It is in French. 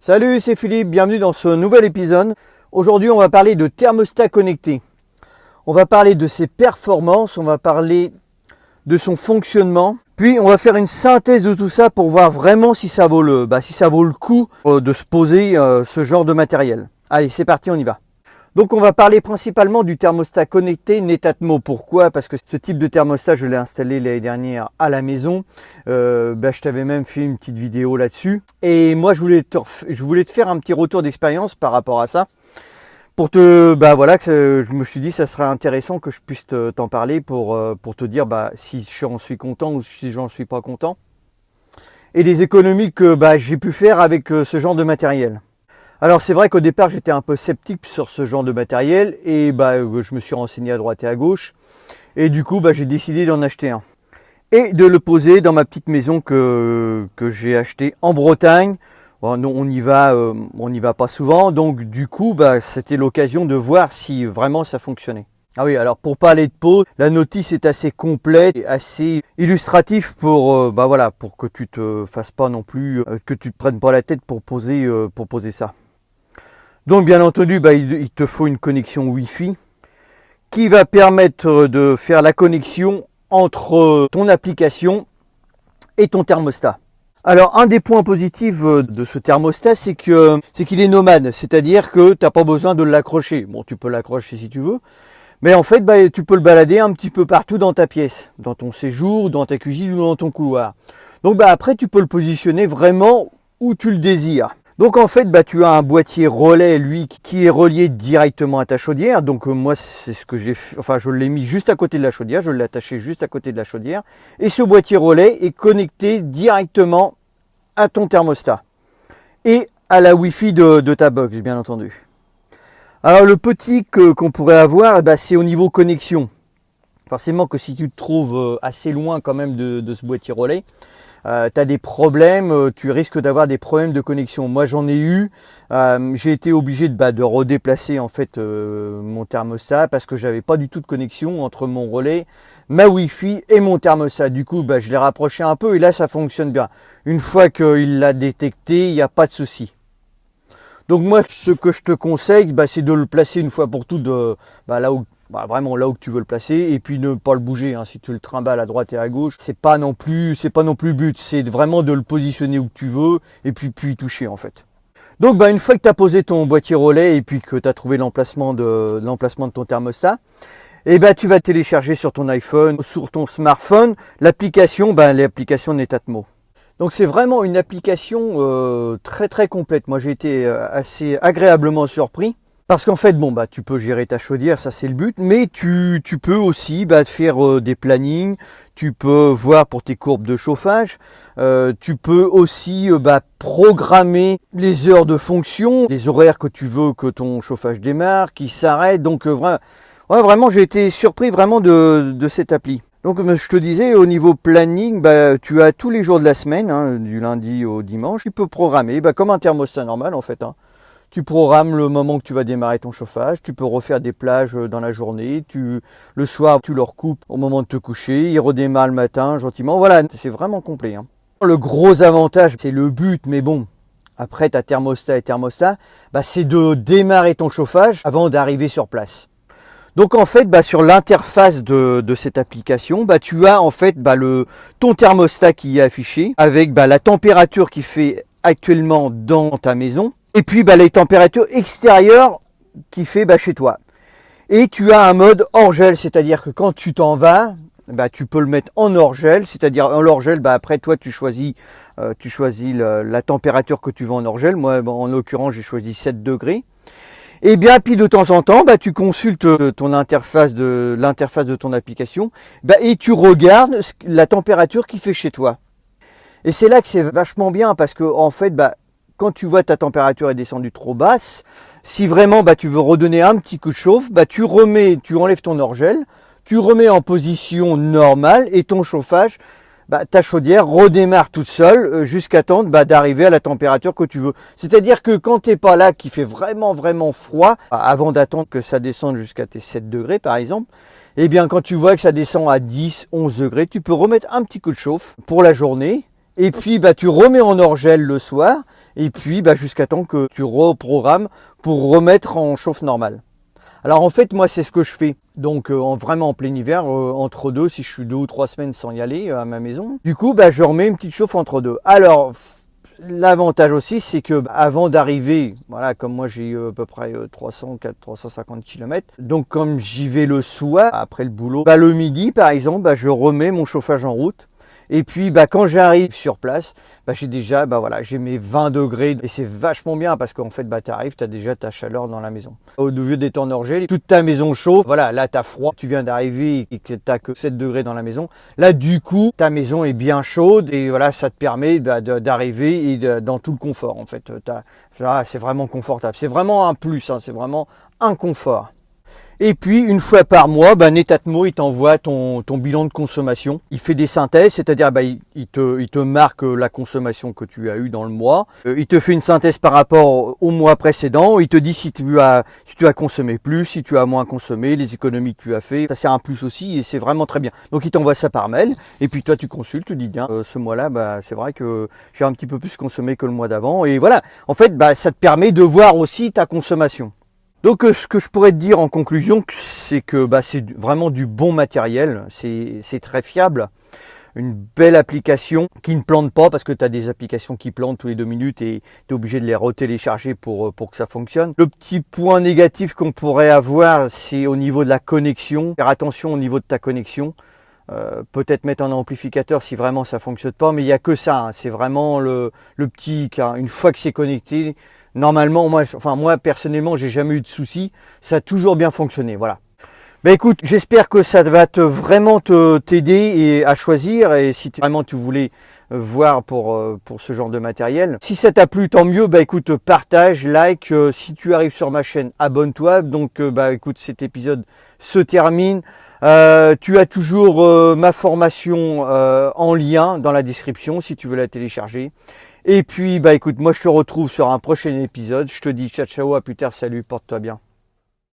Salut, c'est Philippe, bienvenue dans ce nouvel épisode. Aujourd'hui, on va parler de thermostat connecté. On va parler de ses performances, on va parler de son fonctionnement. Puis, on va faire une synthèse de tout ça pour voir vraiment si ça vaut le coup de se poser ce genre de matériel. Allez, c'est parti, on y va. Donc, on va parler principalement du thermostat connecté Netatmo. Pourquoi? Parce que ce type de thermostat, je l'ai installé l'année dernière à la maison. Je t'avais même fait une petite vidéo là-dessus. Et moi, je voulais te faire un petit retour d'expérience par rapport à ça. Pour te, que je me suis dit, ça serait intéressant que je puisse t'en parler pour te dire si j'en suis content ou si j'en suis pas content. Et les économies que j'ai pu faire avec ce genre de matériel. Alors c'est vrai qu'au départ j'étais un peu sceptique sur ce genre de matériel et je me suis renseigné à droite et à gauche et du coup j'ai décidé d'en acheter un et de le poser dans ma petite maison que j'ai acheté en Bretagne. Bon, on n'y va pas souvent, donc du coup c'était l'occasion de voir si vraiment ça fonctionnait. Ah oui, alors pour parler de pose, la notice est assez complète et assez illustratif pour que tu te fasses pas non plus, que tu te prennes pas la tête pour poser ça. Donc bien entendu, il te faut une connexion Wi-Fi qui va permettre de faire la connexion entre ton application et ton thermostat. Alors un des points positifs de ce thermostat, c'est qu'il est nomade, c'est-à-dire que tu n'as pas besoin de l'accrocher. Bon, tu peux l'accrocher si tu veux, mais en fait, tu peux le balader un petit peu partout dans ta pièce, dans ton séjour, dans ta cuisine ou dans ton couloir. Donc après, tu peux le positionner vraiment où tu le désires. Donc en fait, tu as un boîtier relais, lui, qui est relié directement à ta chaudière. Donc moi, c'est ce que j'ai fait. Enfin, je l'ai mis juste à côté de la chaudière. Je l'ai attaché juste à côté de la chaudière. Et ce boîtier relais est connecté directement à ton thermostat. Et à la Wi-Fi de ta box, bien entendu. Alors le petit qu'on pourrait avoir, c'est au niveau connexion. Forcément que si tu te trouves assez loin quand même de ce boîtier relais, tu as des problèmes, tu risques d'avoir des problèmes de connexion. Moi j'en ai eu, j'ai été obligé de redéplacer en fait mon thermostat parce que j'avais pas du tout de connexion entre mon relais, ma Wi-Fi et mon thermostat. Du coup je l'ai rapproché un peu et là ça fonctionne bien. Une fois qu'il l'a détecté, il n'y a pas de souci. Donc moi ce que je te conseille, c'est de le placer une fois pour toutes vraiment là où tu veux le placer et puis ne pas le bouger. Si tu le trimbales à droite et à gauche, c'est pas non plus le but. C'est vraiment de le positionner où tu veux et puis y toucher en fait. Donc une fois que tu as posé ton boîtier relais et puis que tu as trouvé l'emplacement de ton thermostat, tu vas télécharger sur ton iPhone, sur ton smartphone, l'application Netatmo. Donc c'est vraiment une application très très complète. Moi j'ai été assez agréablement surpris. Parce qu'en fait, tu peux gérer ta chaudière, ça c'est le but, mais tu peux aussi faire des plannings, tu peux voir pour tes courbes de chauffage, tu peux aussi programmer les heures de fonction, les horaires que tu veux que ton chauffage démarre, qui s'arrête. Donc vraiment, j'ai été surpris vraiment de cette appli. Donc je te disais, au niveau planning, tu as tous les jours de la semaine, du lundi au dimanche, tu peux programmer, comme un thermostat normal en fait. Tu programmes le moment que tu vas démarrer ton chauffage, tu peux refaire des plages dans la journée, le soir tu le recoupes au moment de te coucher, il redémarre le matin gentiment, voilà, c'est vraiment complet. Le gros avantage, c'est le but, mais bon, après ta thermostat, c'est de démarrer ton chauffage avant d'arriver sur place. Donc en fait, sur l'interface de cette application, tu as en fait ton thermostat qui est affiché avec la température qui fait actuellement dans ta maison. Et puis les températures extérieures qui fait chez toi. Et tu as un mode hors gel, c'est-à-dire que quand tu t'en vas, tu peux le mettre en hors gel, c'est-à-dire en hors gel, après toi tu choisis la température que tu veux en hors gel. Moi en l'occurrence j'ai choisi 7 degrés. Et bien puis de temps en temps, tu consultes l'interface de ton application et tu regardes la température qu'il fait chez toi. Et c'est là que c'est vachement bien parce que en fait quand tu vois ta température est descendue trop basse, si vraiment tu veux redonner un petit coup de chauffe, tu enlèves ton hors-gel, tu remets en position normale et ton chauffage, ta chaudière redémarre toute seule jusqu'à temps d'arriver à la température que tu veux. C'est-à-dire que quand tu n'es pas là, qui fait vraiment vraiment froid, avant d'attendre que ça descende jusqu'à tes 7 degrés par exemple, quand tu vois que ça descend à 10, 11 degrés, tu peux remettre un petit coup de chauffe pour la journée. Et puis tu remets en hors-gel le soir et puis jusqu'à temps que tu reprogrammes pour remettre en chauffe normale. Alors en fait, moi c'est ce que je fais. Donc vraiment en plein hiver, entre deux, si je suis 2 ou 3 semaines sans y aller à ma maison. Du coup, je remets une petite chauffe entre deux. Alors l'avantage aussi, c'est que avant d'arriver, voilà, comme moi j'ai à peu près 350 km, donc comme j'y vais le soir, après le boulot, le midi par exemple, je remets mon chauffage en route. Et puis quand j'arrive sur place, j'ai déjà j'ai mes 20 degrés et c'est vachement bien parce qu'en fait tu arrives, tu as déjà ta chaleur dans la maison. Au lieu d'être en orgel, toute ta maison chauffe. Voilà, là tu as froid, tu viens d'arriver et que tu n'as que 7 degrés dans la maison. Là du coup, ta maison est bien chaude et voilà, ça te permet d'arriver et dans tout le confort en fait. C'est vraiment confortable. C'est vraiment un plus, hein, c'est vraiment un confort. Et puis, une fois par mois, Netatmo, il t'envoie ton bilan de consommation. Il fait des synthèses, c'est-à-dire il te marque la consommation que tu as eue dans le mois. Il te fait une synthèse par rapport au mois précédent. Il te dit si tu as consommé plus, si tu as moins consommé, les économies que tu as fait. Ça, c'est un plus aussi et c'est vraiment très bien. Donc, il t'envoie ça par mail. Et puis, toi, tu consultes, tu dis, bien, ce mois-là, c'est vrai que j'ai un petit peu plus consommé que le mois d'avant. Et voilà. En fait, ça te permet de voir aussi ta consommation. Donc ce que je pourrais te dire en conclusion, c'est que c'est vraiment du bon matériel, c'est très fiable, une belle application qui ne plante pas parce que tu as des applications qui plantent tous les 2 minutes et tu es obligé de les retélécharger pour que ça fonctionne. Le petit point négatif qu'on pourrait avoir, c'est au niveau de la connexion. Faire attention au niveau de ta connexion. Peut-être mettre un amplificateur si vraiment ça fonctionne pas, mais il n'y a que ça, hein. C'est vraiment le petit cas. Une fois que c'est connecté, normalement, moi personnellement, j'ai jamais eu de soucis. Ça a toujours bien fonctionné, voilà. Écoute, j'espère que ça va vraiment t'aider et à choisir. Et si vraiment tu voulais voir pour ce genre de matériel. Si ça t'a plu, tant mieux. Écoute, partage, like. Si tu arrives sur ma chaîne, abonne-toi. Donc, écoute, cet épisode se termine. Tu as toujours ma formation en lien dans la description si tu veux la télécharger. Et puis, écoute, moi je te retrouve sur un prochain épisode. Je te dis ciao, ciao, à plus tard, salut, porte-toi bien.